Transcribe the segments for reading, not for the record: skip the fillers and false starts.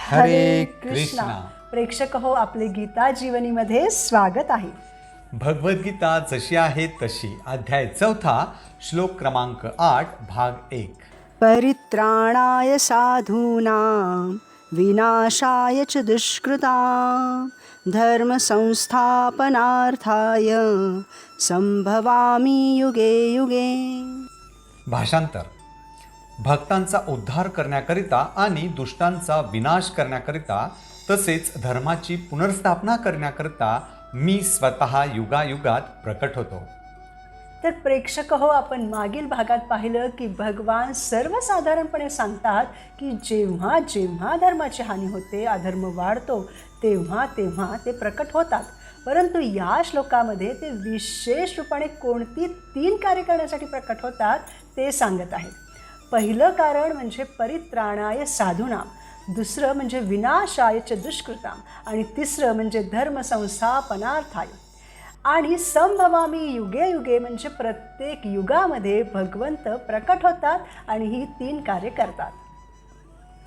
हरे कृष्णा. प्रेक्षक हो, आपले गीता जीवनीमध्ये स्वागत आहे. भगवद्गीता जशी आहे तशी, अध्याय 4, श्लोक क्रमांक 8, भाग 1. परित्राणाय साधूनां विनाशाय च दुष्कृतां धर्म संस्थापनार्थाय संभवामि युगे युगे. भाषांतर. भक्तांचा उद्धार करण्याकरिता आणि दुष्टांचा विनाश करण्याकरिता तसेच धर्माची पुनर्स्थापना करण्याकरिता मी स्वतः युगायुगात प्रकट होतो. तर प्रेक्षक हो, आपण मागील भागात पाहिलं की भगवान सर्वसाधारणपणे सांगतात की जेव्हा जेव्हा धर्माची हानी होते, अधर्म वाढतो, तेव्हा तेव्हा ते प्रकट होतात. परंतु या श्लोकामध्ये ते विशेष रूपाने कोणती 3 कार्य करण्यासाठी प्रकट होतात ते सांगत आहेत. पहिलं कारण म्हणजे परित्राणाय साधूनां, दुसरं म्हणजे विनाशाय च दुष्कृतां आणि तिसरं म्हणजे धर्मसंस्थापनार्थाय. आणि संभवामी युगे युगे म्हणजे प्रत्येक युगामध्ये भगवंत प्रकट होतात आणि ही 3 कार्य करतात.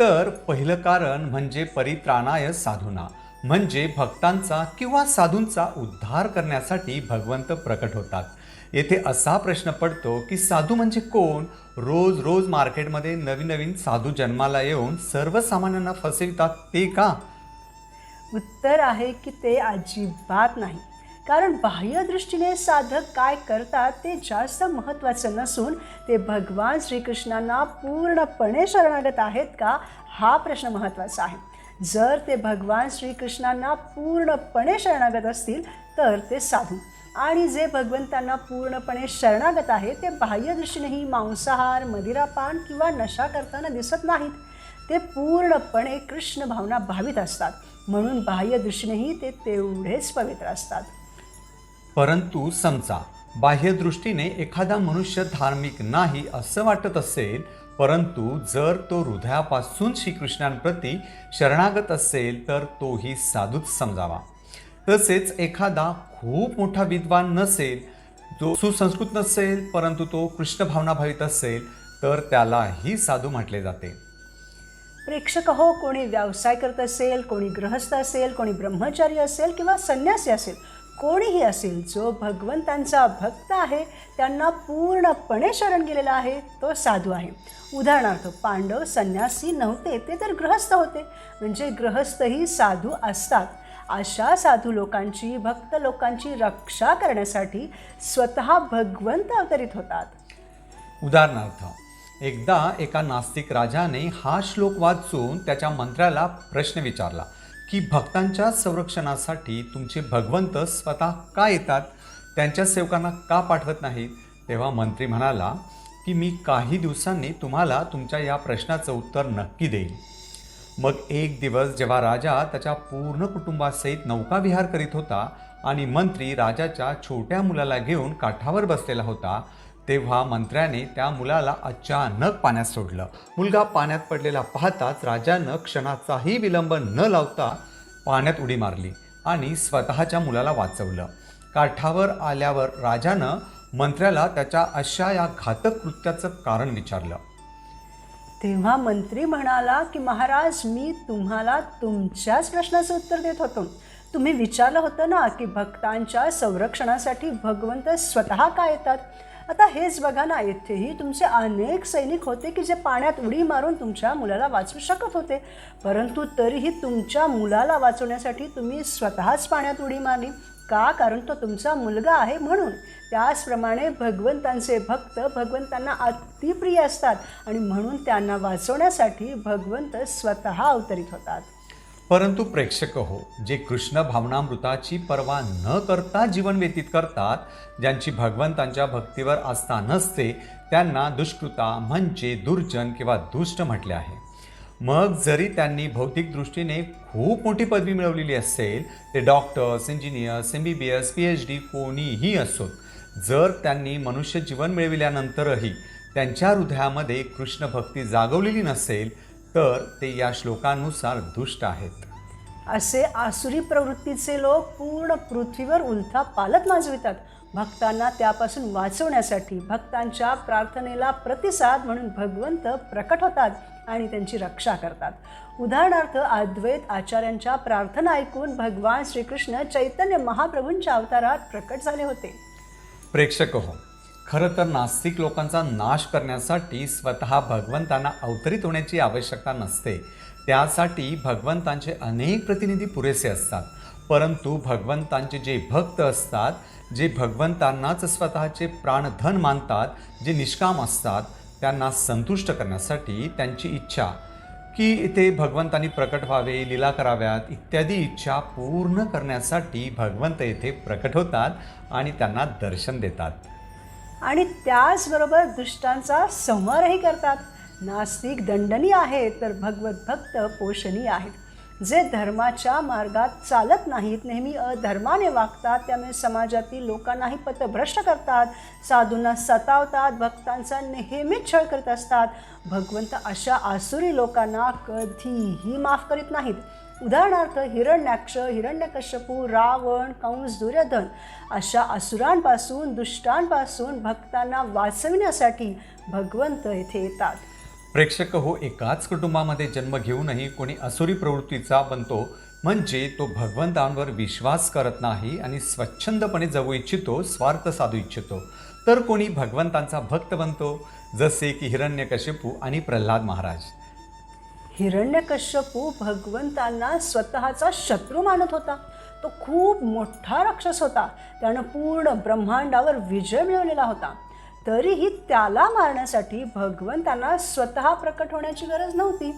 तर पहिलं कारण म्हणजे परित्राणाय साधूना, म्हणजे भक्तांचा किंवा साधूंचा उद्धार करण्यासाठी भगवंत प्रकट होतात. येथे असा प्रश्न पडतो की साधू म्हणजे कोण? रोज रोज मार्केटमध्ये नवीन नवीन साधू जन्माला येऊन सर्वसामान्यांना फसवितात ते का? उत्तर आहे की ते अजिबात नाही. कारण बाह्यदृष्टीने साधक काय करतात ते जास्त महत्त्वाचं नसून ते भगवान श्रीकृष्णांना पूर्णपणे शरणागत आहेत का, हा प्रश्न महत्त्वाचा आहे. जर ते भगवान श्रीकृष्णांना पूर्णपणे शरणागत असतील तर ते साधू, आणि जे भगवंतांना पूर्णपणे शरणागत आहे ते बाह्यदृष्टीनेही मांसाहार, मदिरापान किंवा नशा करताना दिसत नाहीत. ते पूर्णपणे कृष्ण भावना भावित असतात, म्हणून बाह्यदृष्टीनेही ते तेवढेच पवित्र असतात. परंतु समजा बाह्यदृष्टीने एखादा मनुष्य धार्मिक नाही असं वाटत असेल, परंतु जर तो हृदयापासून श्रीकृष्णांप्रती शरणागत असेल तर तोही साधूच समजावा. तसेच एखादा खूप मोठा विद्वान नसेल, जो सुसंस्कृत नसेल, परंतु तो कृष्ण भावना भावित असेल तर त्यालाही साधू म्हटले जाते. प्रेक्षक हो, कोणी व्यवसाय करत असेल, कोणी गृहस्थ असेल, कोणी ब्रह्मचारी असेल किंवा संन्यासी असेल, कोणीही असेल, जो भगवंतांचा भक्त आहे, त्यांना पूर्णपणे शरण गेलेला आहे, तो साधू आहे. उदाहरणार्थ, पांडव संन्यासी नव्हते, ते तर गृहस्थ होते, म्हणजे गृहस्थही साधू असतात. अशा साधू लोकांची, भक्त लोकांची रक्षा करण्यासाठी स्वतः भगवंत अवतरित होतात. उदाहरणार्थ, एकदा एका नास्तिक राजाने हा श्लोक वाचून त्याच्या मंत्र्याला प्रश्न विचारला की भक्तांच्या संरक्षणासाठी तुमचे भगवंत स्वतः का येतात, त्यांच्या सेवकांना का पाठवत नाहीत? तेव्हा मंत्री म्हणाला की मी काही दिवसांनी तुम्हाला तुमच्या या प्रश्नाचं उत्तर नक्की देईन. मग एक दिवस जेव्हा राजा त्याच्या पूर्ण कुटुंबासहित नौकाविहार करीत होता आणि मंत्री राजाच्या छोट्या मुलाला घेऊन काठावर बसलेला होता, तेव्हा मंत्र्याने त्या मुलाला अचानक पाण्यात सोडलं. मुलगा पाण्यात पडलेला पाहताच राजानं क्षणाचाही विलंब न लावता पाण्यात उडी मारली आणि स्वतःच्या मुलाला वाचवलं. काठावर आल्यावर राजानं मंत्र्याला त्याच्या अशा या घातक कृत्याचं कारण विचारलं. तेव्हा मंत्री म्हणाला की महाराज, मी तुम्हाला तुमच्याच प्रश्नाचं उत्तर देत होतो. तुम्ही विचारलं होतं ना की भक्तांच्या संरक्षणासाठी भगवंत स्वतः का येतात. आता हेच बघा ना, येथेही तुमचे अनेक सैनिक होते की जे पाण्यात उडी मारून तुमच्या मुलाला वाचवू शकत होते, परंतु तरीही तुमच्या मुलाला वाचवण्यासाठी तुम्ही स्वतःच पाण्यात उडी मारली का? कारण तो तुमचा मुलगा आहे म्हणून. त्याचप्रमाणे भगवंतांचे भक्त भगवंतांना अतिप्रिय असतात आणि म्हणून त्यांना वाचवण्यासाठी भगवंत स्वतः अवतरित होतात. परंतु प्रेक्षक हो, जे कृष्ण भावनामृताची पर्वा न करता जीवन व्यतीत करतात, ज्यांची भगवंतांच्या भक्तीवर आस्था नसते, त्यांना दुष्कृता म्हणजे दुर्जन किंवा दुष्ट म्हटले आहे. मग जरी त्यांनी भौतिक दृष्टीने खूप मोठी पदवी मिळवलेली असेल, ते डॉक्टर्स, इंजिनियर्स, MBBS, PhD कोणीही असोत, जर त्यांनी मनुष्य जीवन मिळविल्यानंतरही त्यांच्या हृदयामध्ये कृष्ण भक्ती जागवलेली नसेल तर ते या श्लोकानुसार दुष्ट आहेत. असे आसुरी प्रवृत्तीचे लोक पूर्ण पृथ्वीवर उलथा पालत माजवितात. भक्तांना त्यापासून वाचवण्यासाठी भक्तांच्या प्रार्थनेला प्रतिसाद म्हणून भगवंत प्रकट होतात आणि त्यांची रक्षा करतात. उदाहरणार्थ अद्वैत आचार्यांच्या प्रार्थना ऐकून भगवान श्रीकृष्ण चैतन्य महाप्रभूंच्या अवतारात प्रकट झाले होते. प्रेक्षक हो, खरं तर नास्तिक लोकांचा नाश करण्यासाठी स्वतः भगवंतांना अवतरित होण्याची आवश्यकता नसते. त्यासाठी भगवंतांचे अनेक प्रतिनिधी पुरेसे असतात. परंतु भगवंतांचे जे भक्त असतात, जे भगवंतांनाच स्वतःचे प्राणधन मानतात, जे निष्काम असतात, त्यांना संतुष्ट करण्यासाठी त्यांची इच्छा की ते भगवंतांनी प्रकट व्हावे, लीला कराव्यात इत्यादी इच्छा पूर्ण करण्यासाठी भगवंत येथे प्रकट होतात आणि त्यांना दर्शन देतात. आणि त्याचबरोबर दुष्टांचा संहारही करतात. नास्तिक दंडनीय आहेत तर भगवत भक्त पोषणीय आहेत. जे धर्माच्या मार्गात चालत नाहीत, नेहमी अधर्माने वागतात, त्यामुळे समाजातील लोकांनाही पथभ्रष्ट करतात, साधूंना सतावतात, भक्तांचा नेहमीच छळ करत असतात. भगवंत अशा आसुरी लोकांना कधीही माफ करीत नाहीत. उदाहरणार्थ हिरण्याक्ष, हिरण्यकश्यपू, रावण, कंस, दुर्योधन अशा असुरांपासून, दुष्टांपासून भक्तांना वाचविण्यासाठी भगवंत येथे येतात. प्रेक्षक हो, एकाच कुटुंबामध्ये जन्म घेऊनही कोणी असुरी प्रवृत्तीचा बनतो म्हणजे तो भगवंतांवर विश्वास करत नाही आणि स्वच्छंदपणे जगू इच्छितो, स्वार्थ साधू इच्छितो. तर कोणी भगवंतांचा भक्त बनतो, जसे की हिरण्यकश्यपू आणि प्रल्हाद महाराज. हिरण्यकश्यपू भगवंतांना स्वतःचा शत्रू मानत होता. तो खूप मोठा राक्षस होता. त्यानं पूर्ण ब्रह्मांडावर विजय मिळवलेला होता. तरीही त्याला मारण्यासाठी भगवंतांना स्वतः प्रकट होण्याची गरज नव्हती.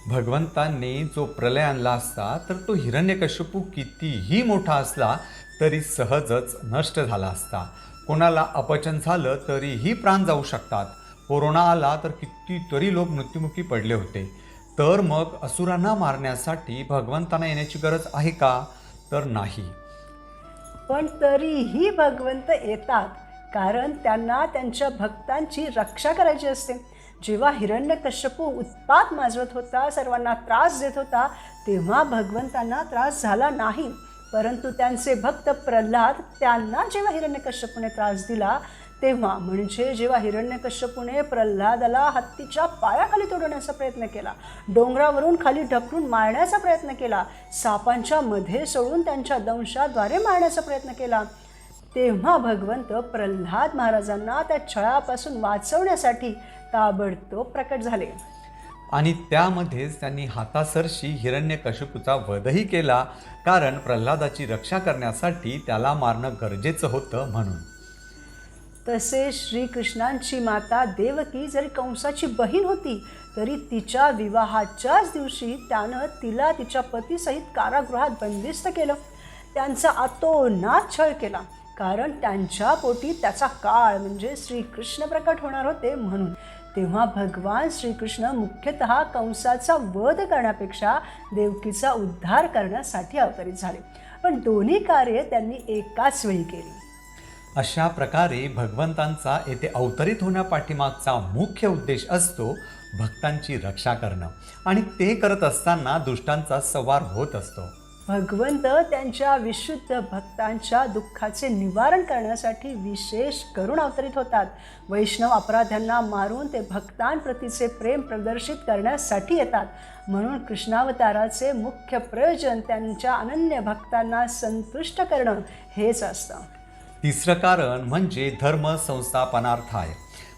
भगवंतांनी जो प्रलय आणला असता तर तो हिरण्यकश्यपू कितीही मोठा असला तरी सहजच नष्ट झाला असता. कोणाला अपचन झालं तरीही प्राण जाऊ शकतात. कोरोना आला तर कितीतरी लोक मृत्युमुखी पडले होते. तर मग असुरांना मारण्यासाठी भगवंतांना येण्याची गरज आहे का? तर नाही. पण तरीही भगवंत येतात, कारण त्यांना त्यांच्या भक्तांची रक्षा करायची असते. जेव्हा हिरण्यकश्यपू उत्पात माजवत होता, सर्वांना त्रास देत होता, तेव्हा भगवंतांना त्रास झाला नाही. परंतु त्यांचे भक्त प्रल्हाद, त्यांना जेव्हा हिरण्यकश्यपूने त्रास दिला तेव्हा, म्हणजे जेव्हा हिरण्यकश्यपूने प्रल्हादाला हत्तीच्या पायाखाली तोडण्याचा प्रयत्न केला, डोंगरावरून खाली ढकलून मारण्याचा प्रयत्न केला, सापांच्या मध्ये सोडून त्यांच्या दंशाद्वारे मारण्याचा प्रयत्न केला, तेव्हा भगवंत प्रल्हाद महाराजांना त्या छळापासून वाचवण्यासाठी ताबडतोब प्रकट झाले. आणि त्यामध्येच त्यांनी हातासरशी हिरण्यकश्यपूचा वधही केला, कारण प्रल्हादाची रक्षा करण्यासाठी त्याला मारणं गरजेचं होतं म्हणून. तसे श्रीकृष्णांची माता देवकी जरी कंसाची बहीण होती, तरी तिच्या विवाहाच्याच दिवशी त्यानं तिला तिच्या पतीसहित कारागृहात बंदिस्त केलं. त्यांचा अतोनात छळ केला, कारण त्यांच्या पोटी त्याचा काळ म्हणजे श्रीकृष्ण प्रकट होणार होते म्हणून. तेव्हा भगवान श्रीकृष्ण मुख्यतः कंसाचा वध करण्यापेक्षा देवकीचा उद्धार करण्यासाठी अवतरित झाले. पण दोन्ही कार्ये त्यांनी एकाच वेळी केली. अशा प्रकारे भगवंतांचा येथे अवतरित होण्यापाठीमागचा मुख्य उद्देश असतो भक्तांची रक्षा करणं, आणि ते करत असताना दुष्टांचा संहार होत असतो. भगवंत त्यांच्या विशुद्ध भक्तांच्या दुःखाचे निवारण करण्यासाठी विशेष करून अवतरित होतात. वैष्णव अपराध्यांना मारून ते भक्तांप्रतीचे प्रेम प्रदर्शित करण्यासाठी येतात. म्हणून कृष्णावताराचे मुख्य प्रयोजन त्यांच्या अनन्य भक्तांना संतुष्ट करणं हेच असतं. तिसरं कारण म्हणजे धर्म संस्थापनार्थाय,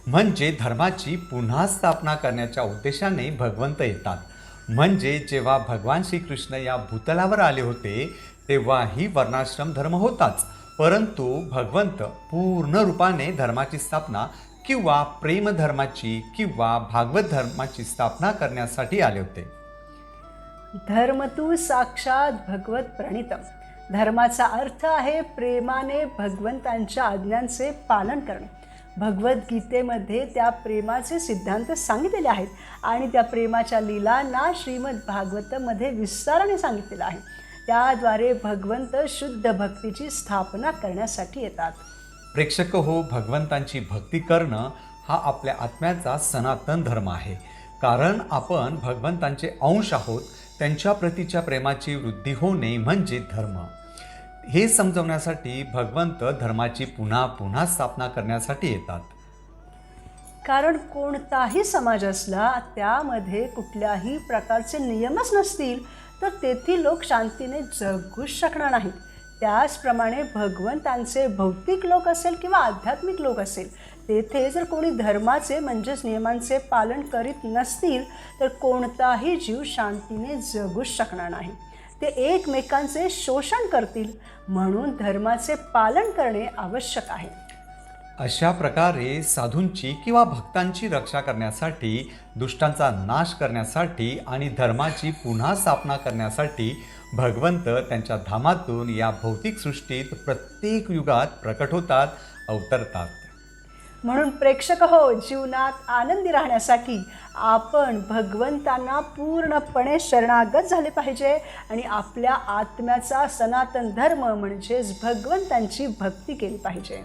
म्हणजे धर्माची पुन्हा स्थापना करण्याच्या उद्देशाने भगवंत येतात. म्हणजे जेव्हा भगवान श्रीकृष्ण या भूतलावर आले होते तेव्हाही वर्णाश्रम धर्म होताच, परंतु भगवंत पूर्ण रूपाने धर्माची स्थापना किंवा प्रेम धर्माची किंवा भागवत धर्माची स्थापना करण्यासाठी आले होते. धर्म तू साक्षात भगवत प्रणितम. धर्माचा अर्थ आहे प्रेमाने भगवंतांच्या आज्ञांचे पालन करणे. भगवद्गीतेमध्ये त्या प्रेमाचे सिद्धांत सांगितलेले आहेत आणि त्या प्रेमाच्या लीलांना श्रीमद भागवतमध्ये विस्ताराने सांगितलेलं आहे. त्याद्वारे भगवंत शुद्ध भक्तीची स्थापना करण्यासाठी येतात. प्रेक्षक हो, भगवंतांची भक्ती करणं हा आपल्या आत्म्याचा सनातन धर्म आहे. कारण आपण भगवंतांचे अंश आहोत. त्यांच्या प्रतीच्या प्रेमाची वृद्धी होणे म्हणजे धर्म. हे समजवण्यासाठी भगवंत धर्माची पुन्हा पुन्हा स्थापना करण्यासाठी येतात. कारण कोणताही समाज असला त्यामध्ये कुठल्याही प्रकारचे नियमच नसतील तर तेथील लोक शांतीने जगूच शकणार नाहीत. त्याचप्रमाणे भगवंतांचे भौतिक लोक असेल किंवा आध्यात्मिक लोक असेल, तेथे जर कोणी धर्माचे म्हणजेच नियमांचे पालन करीत नसतील तर कोणताही जीव शांतीने जगूच शकणार नाही. ते एकमेकांचे शोषण करतील. म्हणून धर्माचे पालन करणे आवश्यक आहे. अशा प्रकारे साधूंची किंवा भक्तांची रक्षा करण्यासाठी, दुष्टांचा नाश करण्यासाठी आणि धर्माची पुन्हा स्थापना करण्यासाठी भगवंत त्यांच्या धामातून या भौतिक सृष्टीत प्रत्येक युगात प्रकट होतात, अवतरतात. म्हणून प्रेक्षक हो, जीवनात आनंदी राहण्यासाठी आपण भगवंतांना पूर्णपणे शरणागत झाले पाहिजे आणि आपल्या आत्म्याचा सनातन धर्म म्हणजेच भगवंतांची भक्ती केली पाहिजे.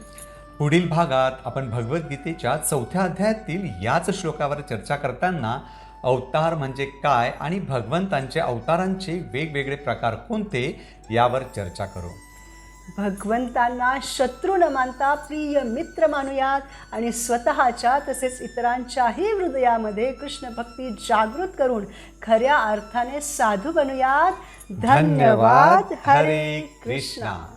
पुढील भागात आपण भगवद्गीतेच्या 4थ्या अध्यायातील याच श्लोकावर चर्चा करताना अवतार म्हणजे काय आणि भगवंतांच्या अवतारांचे वेगवेगळे प्रकार कोणते यावर चर्चा करू. भगवंतांना शत्रू न मानता प्रिय मित्र मानूयात आणि स्वतःच्या तसेच इतरांच्याही हृदयामध्ये कृष्ण भक्ती जागृत करून खऱ्या अर्थाने साधू बनूयात. धन्यवाद. हरे कृष्णा.